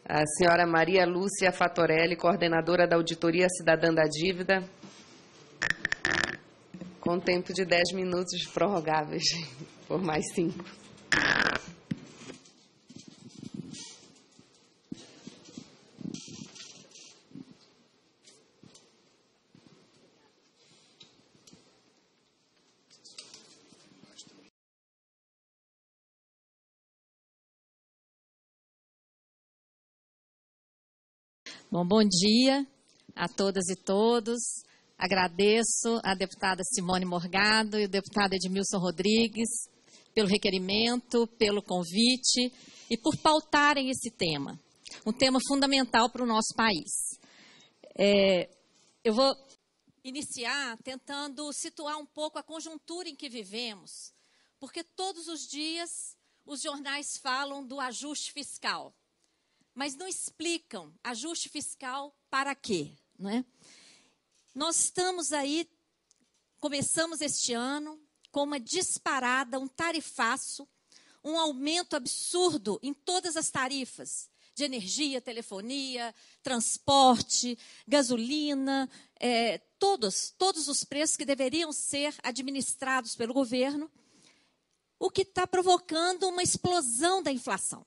A senhora Maria Lúcia Fatorelli, coordenadora da Auditoria Cidadã da Dívida, com tempo de 10 minutos prorrogáveis, por mais 5. Bom dia a todas e todos. Agradeço à deputada Simone Morgado e ao deputado Edmilson Rodrigues pelo requerimento, pelo convite e por pautarem esse tema, um tema fundamental para o nosso país. Eu vou iniciar tentando situar um pouco a conjuntura em que vivemos, porque todos os dias os jornais falam do ajuste fiscal, mas não explicam ajuste fiscal para quê, não é? Nós estamos aí, começamos este ano com uma disparada, um tarifaço, um aumento absurdo em todas as tarifas de energia, telefonia, transporte, gasolina, todos os preços que deveriam ser administrados pelo governo, o que está provocando uma explosão da inflação.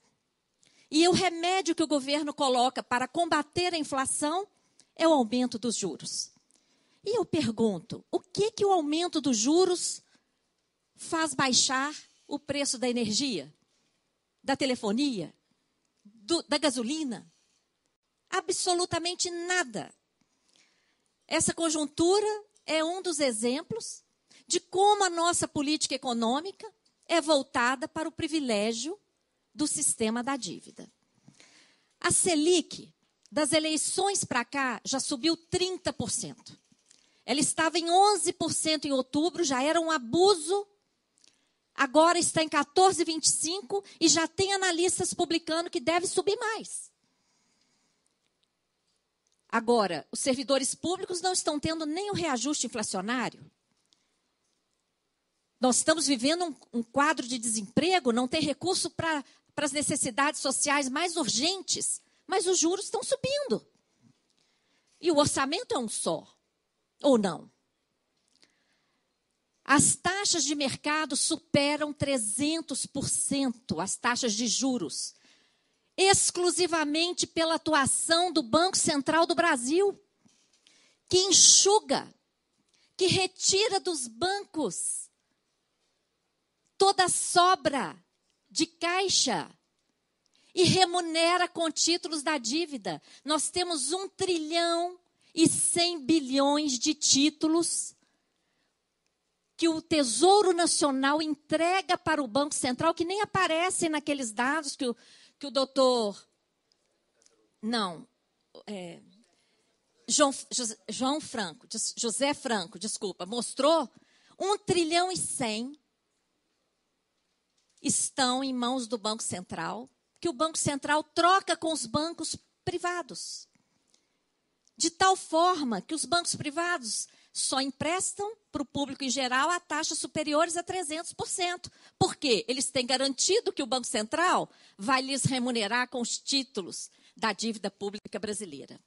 E o remédio que o governo coloca para combater a inflação é o aumento dos juros. E eu pergunto, o que o aumento dos juros faz baixar o preço da energia, da telefonia, da gasolina? Absolutamente nada. Essa conjuntura é um dos exemplos de como a nossa política econômica é voltada para o privilégio do sistema da dívida. A Selic, das eleições para cá, já subiu 30%. Ela estava em 11% em outubro, já era um abuso. Agora está em 14,25% e já tem analistas publicando que deve subir mais. Agora, os servidores públicos não estão tendo nem o reajuste inflacionário. Nós estamos vivendo um quadro de desemprego, não tem recurso para as necessidades sociais mais urgentes, mas os juros estão subindo. E o orçamento é um só, ou não? As taxas de mercado superam 300%, as taxas de juros, exclusivamente pela atuação do Banco Central do Brasil, que enxuga, que retira dos bancos toda a sobra de caixa e remunera com títulos da dívida. Nós temos 1 trilhão e 100 bilhões de títulos que o Tesouro Nacional entrega para o Banco Central, que nem aparecem naqueles dados que o doutor... Não, José Franco, mostrou. 1 trilhão e 100 estão em mãos do Banco Central, que o Banco Central troca com os bancos privados. De tal forma que os bancos privados só emprestam para o público em geral a taxas superiores a 300%. Por quê? Eles têm garantido que o Banco Central vai lhes remunerar com os títulos da dívida pública brasileira.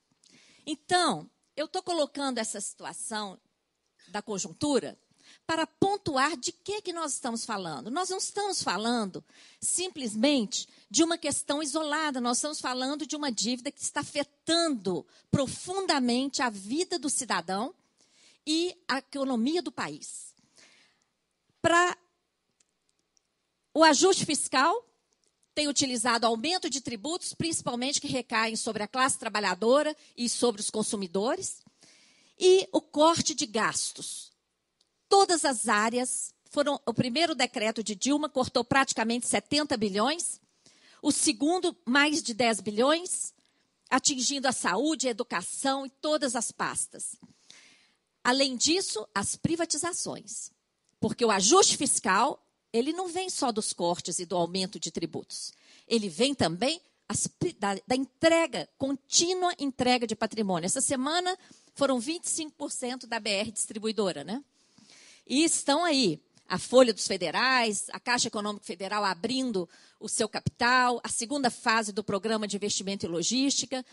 Então, eu estou colocando essa situação da conjuntura para pontuar de que nós estamos falando. Nós não estamos falando simplesmente de uma questão isolada, nós estamos falando de uma dívida que está afetando profundamente a vida do cidadão e a economia do país. Para o ajuste fiscal, tem utilizado aumento de tributos, principalmente que recaem sobre a classe trabalhadora e sobre os consumidores, e o corte de gastos. Todas as áreas o primeiro decreto de Dilma cortou praticamente 70 bilhões, o segundo mais de 10 bilhões, atingindo a saúde, a educação e todas as pastas. Além disso, as privatizações, porque o ajuste fiscal, ele não vem só dos cortes e do aumento de tributos, ele vem também da entrega, contínua entrega de patrimônio. Essa semana foram 25% da BR Distribuidora, né? E estão aí a folha dos federais, a Caixa Econômica Federal abrindo o seu capital, a segunda fase do Programa de Investimento e Logística,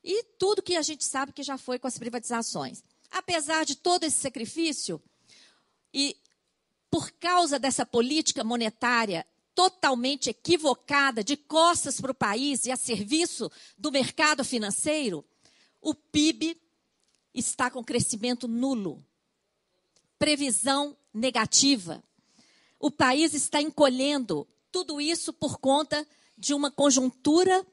e tudo que a gente sabe que já foi com as privatizações. Apesar de todo esse sacrifício, e por causa dessa política monetária totalmente equivocada, de costas para o país e a serviço do mercado financeiro, o PIB está com crescimento nulo. Previsão negativa. O país está encolhendo. Tudo isso por conta de uma conjuntura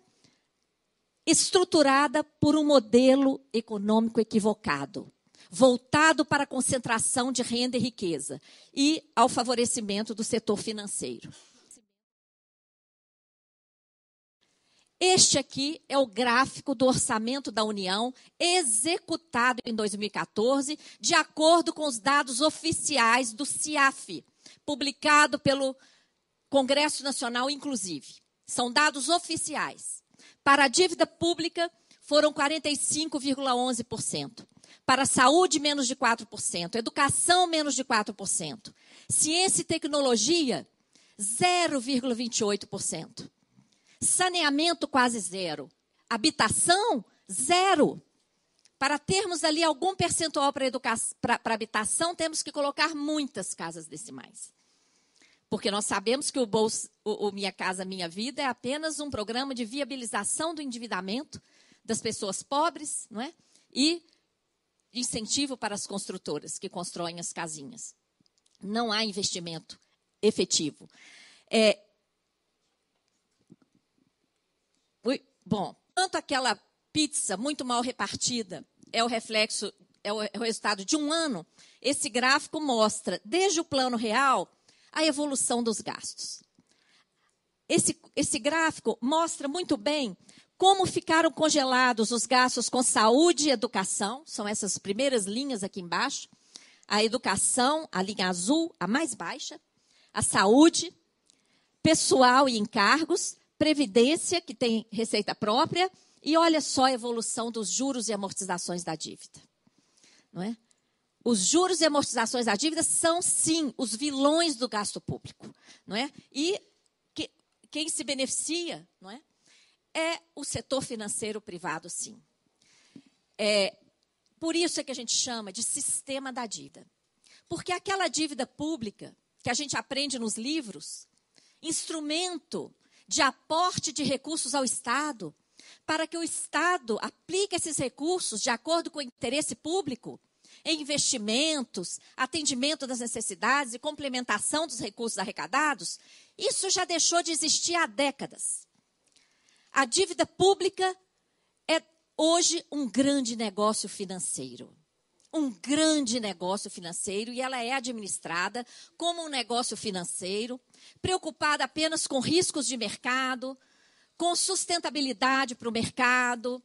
estruturada por um modelo econômico equivocado, voltado para a concentração de renda e riqueza e ao favorecimento do setor financeiro. Este aqui é o gráfico do orçamento da União executado em 2014, de acordo com os dados oficiais do CIAF, publicado pelo Congresso Nacional, inclusive. São dados oficiais. Para a dívida pública, foram 45,11%. Para a saúde, menos de 4%. Educação, menos de 4%. Ciência e tecnologia, 0,28%. Saneamento, quase zero. Habitação, zero. Para termos ali algum percentual para habitação, temos que colocar muitas casas decimais. Porque nós sabemos que o Minha Casa Minha Vida é apenas um programa de viabilização do endividamento das pessoas pobres, não é? E incentivo para as construtoras que constroem as casinhas. Não há investimento efetivo. Bom, tanto aquela pizza muito mal repartida é o reflexo, é o resultado de um ano, esse gráfico mostra, desde o plano real, a evolução dos gastos. Esse gráfico mostra muito bem como ficaram congelados os gastos com saúde e educação, são essas primeiras linhas aqui embaixo, a educação, a linha azul, a mais baixa, a saúde, pessoal e encargos, previdência, que tem receita própria, e olha só a evolução dos juros e amortizações da dívida. Não é? Os juros e amortizações da dívida são, sim, os vilões do gasto público. Não é? E quem se beneficia, não é? É o setor financeiro privado, sim. Por isso é que a gente chama de sistema da dívida. Porque aquela dívida pública que a gente aprende nos livros, instrumento de aporte de recursos ao Estado, para que o Estado aplique esses recursos de acordo com o interesse público, em investimentos, atendimento das necessidades e complementação dos recursos arrecadados, isso já deixou de existir há décadas. A dívida pública é hoje um grande negócio financeiro. Um grande negócio financeiro, e ela é administrada como um negócio financeiro, preocupada apenas com riscos de mercado, com sustentabilidade para o mercado.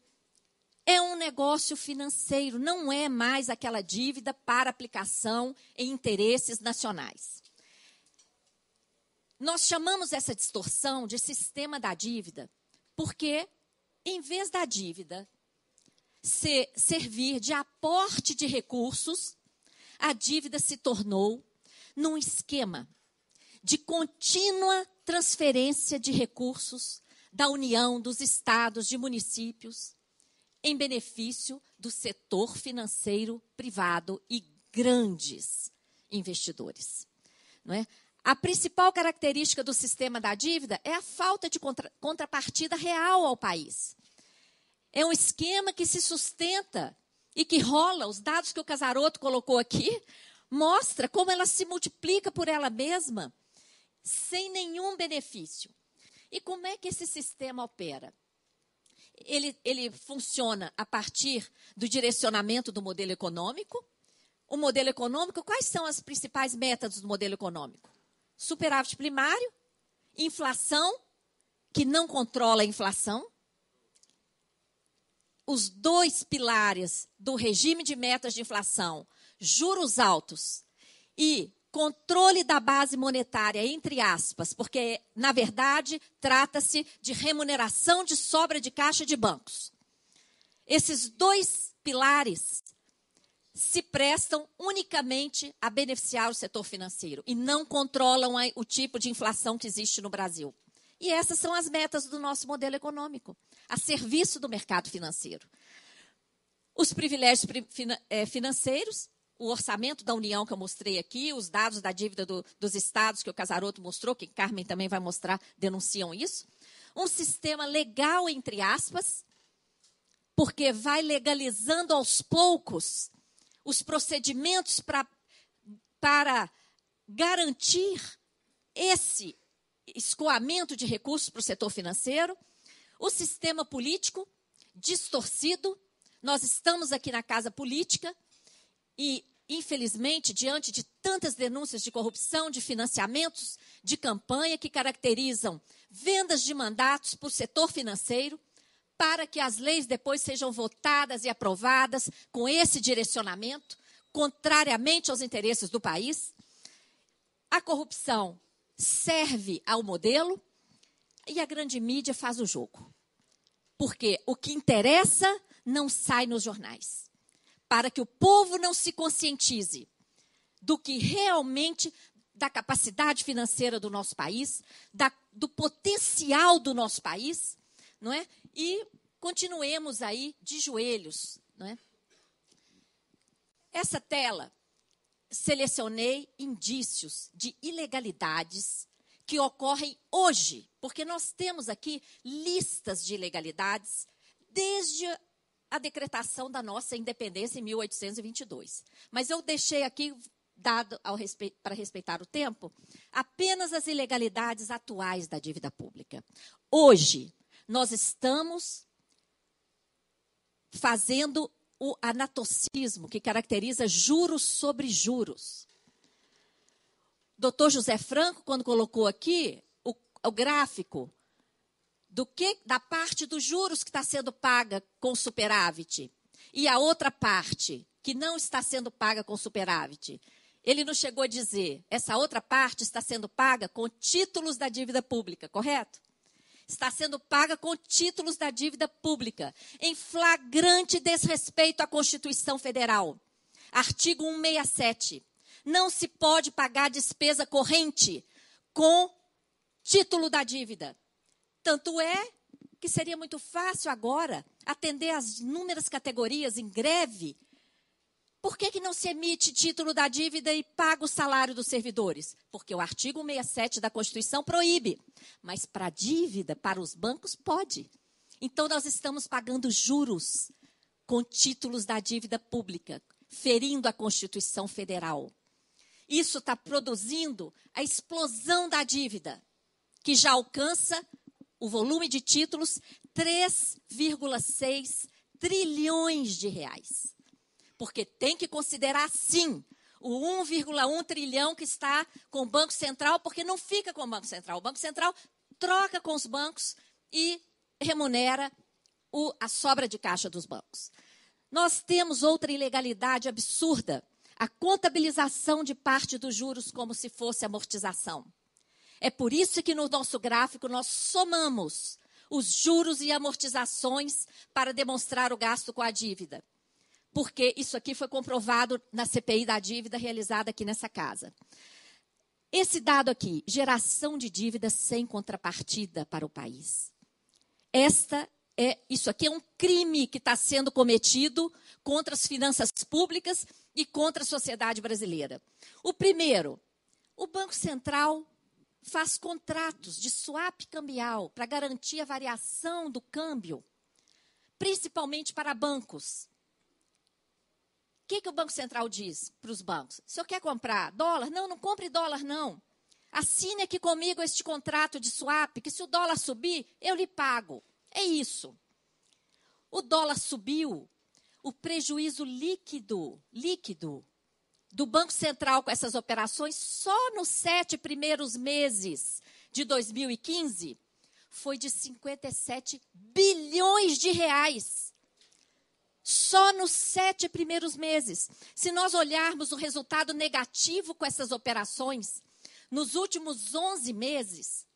É um negócio financeiro, não é mais aquela dívida para aplicação em interesses nacionais. Nós chamamos essa distorção de sistema da dívida, porque, em vez da dívida servir de aporte de recursos, a dívida se tornou num esquema de contínua transferência de recursos da União, dos estados, de municípios, em benefício do setor financeiro privado e grandes investidores. Não é? A principal característica do sistema da dívida é a falta de contrapartida real ao país. É um esquema que se sustenta e que rola. Os dados que o Casarotto colocou aqui mostra como ela se multiplica por ela mesma sem nenhum benefício. E como é que esse sistema opera? Ele funciona a partir do direcionamento do modelo econômico. O modelo econômico, quais são as principais metas do modelo econômico? Superávit primário, inflação, que não controla a inflação. Os dois pilares do regime de metas de inflação, juros altos e controle da base monetária, entre aspas, porque, na verdade, trata-se de remuneração de sobra de caixa de bancos. Esses dois pilares se prestam unicamente a beneficiar o setor financeiro e não controlam o tipo de inflação que existe no Brasil. E essas são as metas do nosso modelo econômico, a serviço do mercado financeiro. Os privilégios financeiros, o orçamento da União que eu mostrei aqui, os dados da dívida dos estados que o Casarotto mostrou, que Carmen também vai mostrar, denunciam isso. Um sistema legal, entre aspas, porque vai legalizando aos poucos os procedimentos para garantir esse escoamento de recursos para o setor financeiro. O sistema político distorcido. Nós estamos aqui na casa política e, infelizmente, diante de tantas denúncias de corrupção, de financiamentos de campanha que caracterizam vendas de mandatos para o setor financeiro, para que as leis depois sejam votadas e aprovadas com esse direcionamento, contrariamente aos interesses do país. A corrupção serve ao modelo e a grande mídia faz o jogo. Porque o que interessa não sai nos jornais. Para que o povo não se conscientize do que realmente, da capacidade financeira do nosso país, do potencial do nosso país, não é? E continuemos aí de joelhos. Não é? Essa tela, selecionei indícios de ilegalidades que ocorrem hoje, porque nós temos aqui listas de ilegalidades desde a decretação da nossa independência em 1822. Mas eu deixei aqui, dado para respeitar o tempo, apenas as ilegalidades atuais da dívida pública. Hoje, nós estamos fazendo o anatocismo, que caracteriza juros sobre juros. Dr. José Franco, quando colocou aqui o gráfico da parte dos juros que está sendo paga com superávit e a outra parte que não está sendo paga com superávit, ele nos chegou a dizer, essa outra parte está sendo paga com títulos da dívida pública, correto? Está sendo paga com títulos da dívida pública, em flagrante desrespeito à Constituição Federal. Artigo 167. Não se pode pagar despesa corrente com título da dívida. Tanto é que seria muito fácil agora atender as inúmeras categorias em greve. Por que não se emite título da dívida e paga o salário dos servidores? Porque o artigo 167 da Constituição proíbe. Mas para a dívida, para os bancos, pode. Então, nós estamos pagando juros com títulos da dívida pública, ferindo a Constituição Federal. Isso está produzindo a explosão da dívida, que já alcança o volume de títulos 3,6 trilhões de reais. Porque tem que considerar, sim, o 1,1 trilhão que está com o Banco Central, porque não fica com o Banco Central. O Banco Central troca com os bancos e remunera a sobra de caixa dos bancos. Nós temos outra ilegalidade absurda, a contabilização de parte dos juros como se fosse amortização. É por isso que no nosso gráfico nós somamos os juros e amortizações para demonstrar o gasto com a dívida. Porque isso aqui foi comprovado na CPI da dívida realizada aqui nessa casa. Esse dado aqui, geração de dívida sem contrapartida para o país. Isso aqui é um crime que está sendo cometido contra as finanças públicas e contra a sociedade brasileira. O primeiro, o Banco Central faz contratos de swap cambial para garantir a variação do câmbio, principalmente para bancos. O que o Banco Central diz para os bancos? O senhor quer comprar dólar? Não, não compre dólar, não. Assine aqui comigo este contrato de swap, que se o dólar subir, eu lhe pago. É isso. O dólar subiu, o prejuízo líquido do Banco Central com essas operações, só nos 7 primeiros meses de 2015, foi de 57 bilhões de reais. Só nos 7 primeiros meses. Se nós olharmos o resultado negativo com essas operações, nos últimos 11 meses,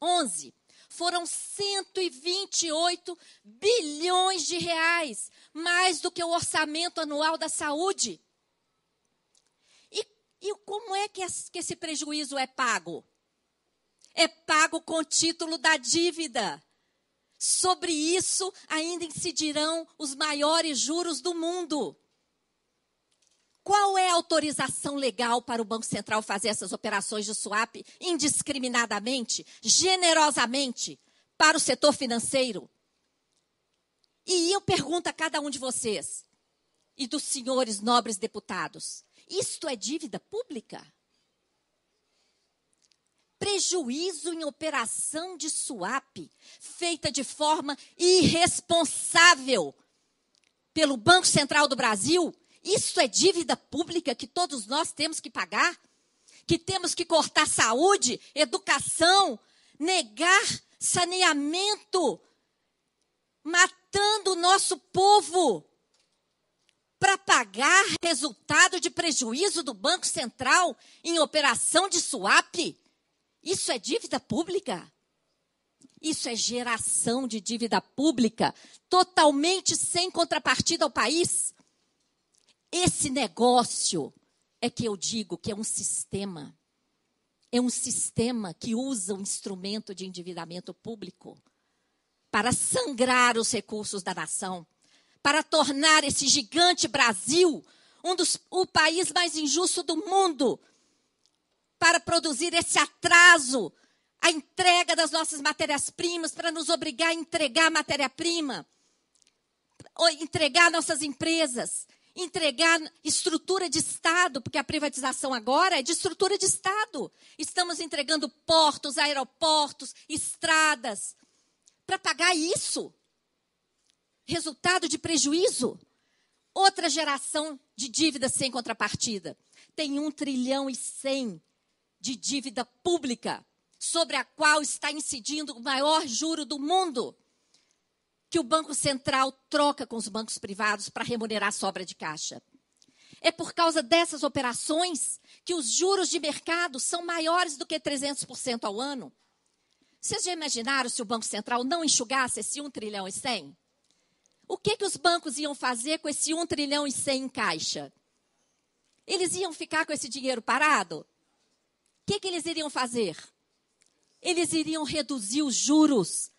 foram 128 bilhões de reais, mais do que o orçamento anual da saúde. E como é que esse prejuízo é pago? É pago com o título da dívida. Sobre isso ainda incidirão os maiores juros do mundo. Qual é a autorização legal para o Banco Central fazer essas operações de swap indiscriminadamente, generosamente, para o setor financeiro? E eu pergunto a cada um de vocês e dos senhores nobres deputados, isto é dívida pública? Prejuízo em operação de swap, feita de forma irresponsável pelo Banco Central do Brasil, isso é dívida pública que todos nós temos que pagar? Que temos que cortar saúde, educação, negar saneamento, matando o nosso povo para pagar resultado de prejuízo do Banco Central em operação de swap? Isso é dívida pública? Isso é geração de dívida pública, totalmente sem contrapartida ao país. Esse negócio é que eu digo que é um sistema. É um sistema que usa o instrumento de endividamento público para sangrar os recursos da nação, para tornar esse gigante Brasil o país mais injusto do mundo, para produzir esse atraso, a entrega das nossas matérias-primas, para nos obrigar a entregar matéria-prima, entregar nossas empresas, entregar estrutura de Estado, porque a privatização agora é de estrutura de Estado. Estamos entregando portos, aeroportos, estradas, para pagar isso. Resultado de prejuízo. Outra geração de dívida sem contrapartida. Tem 1,1 trilhão de dívida pública, sobre a qual está incidindo o maior juro do mundo, que o Banco Central troca com os bancos privados para remunerar a sobra de caixa. É por causa dessas operações que os juros de mercado são maiores do que 300% ao ano. Vocês já imaginaram se o Banco Central não enxugasse esse 1,1 trilhão? O que os bancos iam fazer com esse 1,1 trilhão em caixa? Eles iam ficar com esse dinheiro parado? O que eles iriam fazer? Eles iriam reduzir os juros,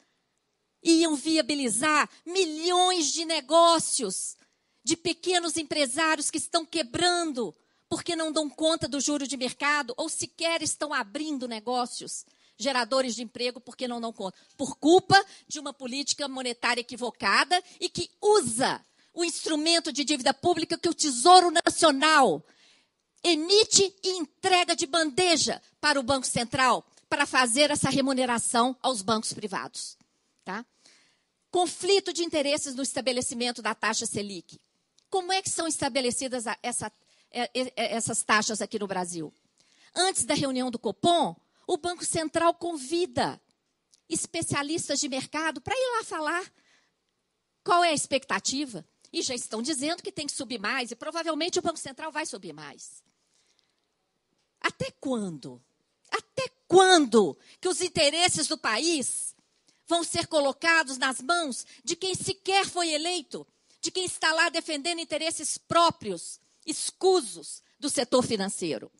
iam viabilizar milhões de negócios de pequenos empresários que estão quebrando porque não dão conta do juro de mercado ou sequer estão abrindo negócios, geradores de emprego porque não dão conta, por culpa de uma política monetária equivocada e que usa o instrumento de dívida pública que o Tesouro Nacional emite e entrega de bandeja para o Banco Central para fazer essa remuneração aos bancos privados. Tá? Conflito de interesses no estabelecimento da taxa Selic. Como é que são estabelecidas essas taxas aqui no Brasil? Antes da reunião do Copom, o Banco Central convida especialistas de mercado para ir lá falar qual é a expectativa. E já estão dizendo que tem que subir mais, e provavelmente o Banco Central vai subir mais. Até quando? Até quando que os interesses do país vão ser colocados nas mãos de quem sequer foi eleito, de quem está lá defendendo interesses próprios, escusos do setor financeiro?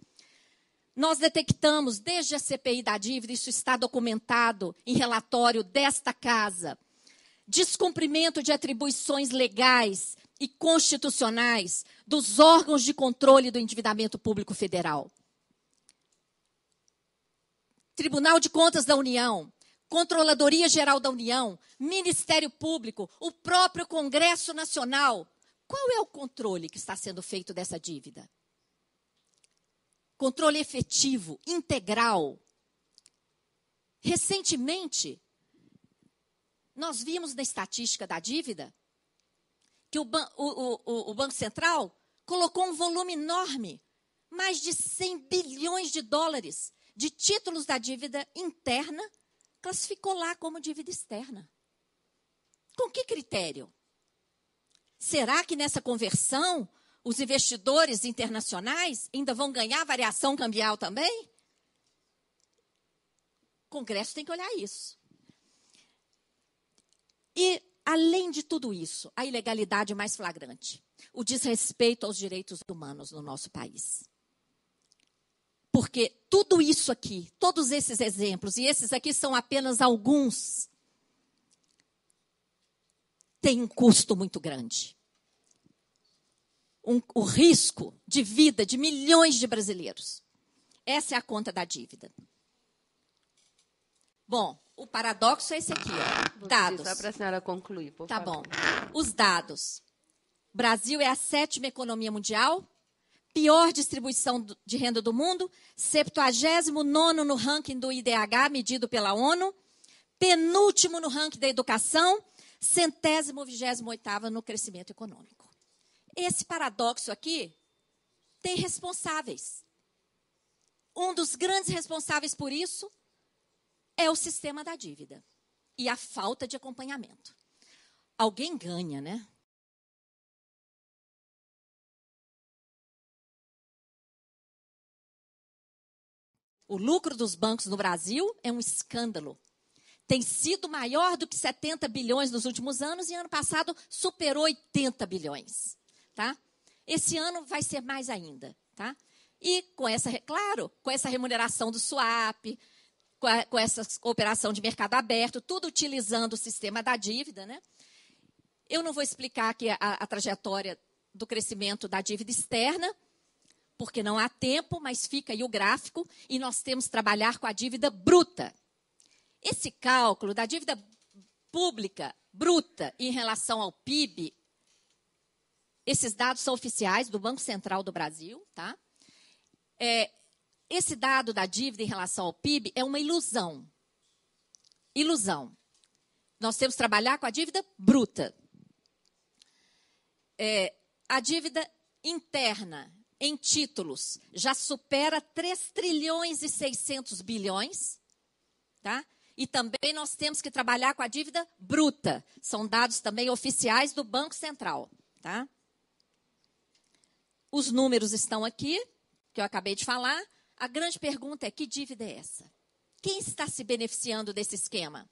Nós detectamos desde a CPI da dívida, isso está documentado em relatório desta casa, descumprimento de atribuições legais e constitucionais dos órgãos de controle do endividamento público federal. Tribunal de Contas da União, Controladoria Geral da União, Ministério Público, o próprio Congresso Nacional. Qual é o controle que está sendo feito dessa dívida? Controle efetivo, integral. Recentemente, nós vimos na estatística da dívida que o Banco Central colocou um volume enorme, mais de 100 bilhões de dólares, de títulos da dívida interna, classificou lá como dívida externa. Com que critério? Será que nessa conversão os investidores internacionais ainda vão ganhar variação cambial também? O Congresso tem que olhar isso. E, além de tudo isso, a ilegalidade mais flagrante, o desrespeito aos direitos humanos no nosso país. Porque tudo isso aqui, todos esses exemplos, e esses aqui são apenas alguns, tem um custo muito grande. O risco de vida de milhões de brasileiros. Essa é a conta da dívida. Bom, o paradoxo é esse aqui, ó, dados. Só para a senhora concluir, por favor. Tá bom. Os dados. Brasil é a 7ª economia mundial, pior distribuição de renda do mundo, 79º no ranking do IDH, medido pela ONU, penúltimo no ranking da educação, 128º no crescimento econômico. Esse paradoxo aqui tem responsáveis. Um dos grandes responsáveis por isso é o sistema da dívida e a falta de acompanhamento. Alguém ganha, né? O lucro dos bancos no Brasil é um escândalo. Tem sido maior do que 70 bilhões nos últimos anos e ano passado superou 80 bilhões. Tá? Esse ano vai ser mais ainda. Tá? E com essa, claro, com essa remuneração do swap, com essa operação de mercado aberto, tudo utilizando o sistema da dívida, né? Eu não vou explicar aqui a trajetória do crescimento da dívida externa, porque não há tempo, mas fica aí o gráfico, e nós temos que trabalhar com a dívida bruta. Esse cálculo da dívida pública bruta em relação ao PIB, esses dados são oficiais do Banco Central do Brasil, tá? Esse dado da dívida em relação ao PIB é uma ilusão. Ilusão. Nós temos que trabalhar com a dívida bruta. A dívida interna em títulos já supera 3 trilhões e 600 bilhões, tá? E também nós temos que trabalhar com a dívida bruta. São dados também oficiais do Banco Central, tá? Os números estão aqui, que eu acabei de falar. A grande pergunta é: que dívida é essa? Quem está se beneficiando desse esquema?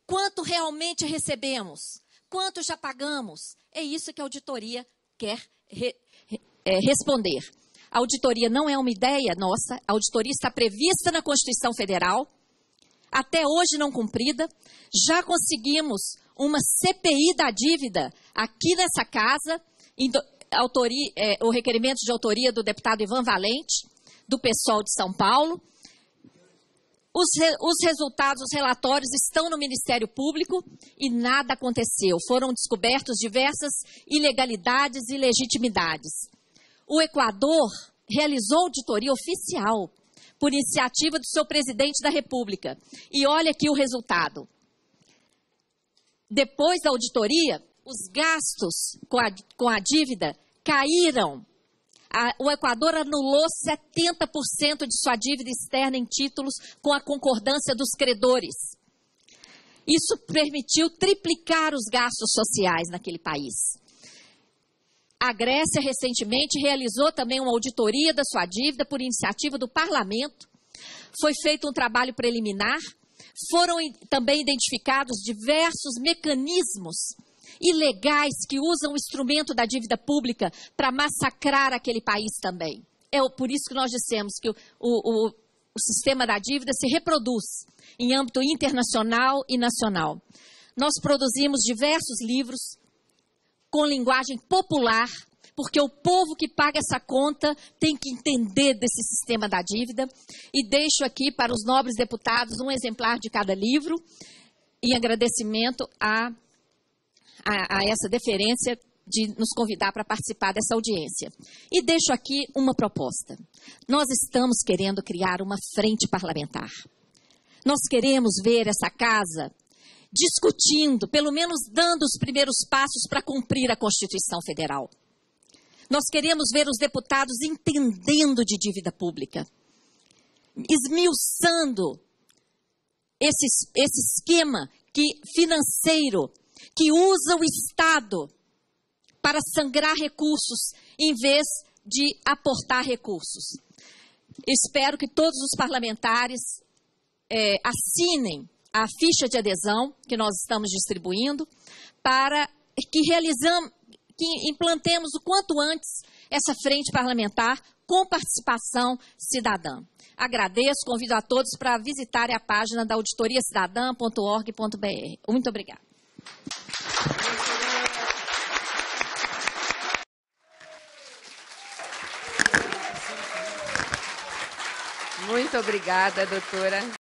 Quanto realmente recebemos? Quanto já pagamos? É isso que a auditoria quer responder. A auditoria não é uma ideia nossa, a auditoria está prevista na Constituição Federal, até hoje não cumprida. Já conseguimos uma CPI da dívida aqui nessa casa, o requerimento de autoria do deputado Ivan Valente, do PSOL de São Paulo. Os resultados, os relatórios estão no Ministério Público e nada aconteceu. Foram descobertas diversas ilegalidades e ilegitimidades. O Equador realizou auditoria oficial por iniciativa do seu presidente da República. E olha aqui o resultado. Depois da auditoria, os gastos com a dívida caíram. O Equador anulou 70% de sua dívida externa em títulos com a concordância dos credores. Isso permitiu triplicar os gastos sociais naquele país. A Grécia, recentemente, realizou também uma auditoria da sua dívida por iniciativa do Parlamento. Foi feito um trabalho preliminar. Foram também identificados diversos mecanismos ilegais que usam o instrumento da dívida pública para massacrar aquele país também. É por isso que nós dissemos que o sistema da dívida se reproduz em âmbito internacional e nacional. Nós produzimos diversos livros com linguagem popular, porque o povo que paga essa conta tem que entender desse sistema da dívida. E deixo aqui para os nobres deputados um exemplar de cada livro, em agradecimento a essa deferência de nos convidar para participar dessa audiência. E deixo aqui uma proposta. Nós estamos querendo criar uma frente parlamentar. Nós queremos ver essa casa discutindo, pelo menos dando os primeiros passos para cumprir a Constituição Federal. Nós queremos ver os deputados entendendo de dívida pública, esmiuçando esse esquema financeiro que usa o Estado para sangrar recursos em vez de aportar recursos. Espero que todos os parlamentares assinem a ficha de adesão que nós estamos distribuindo para que implantemos o quanto antes essa frente parlamentar com participação cidadã. Agradeço, convido a todos para visitarem a página da auditoriacidadã.org.br. Muito obrigada. Muito obrigada, doutora.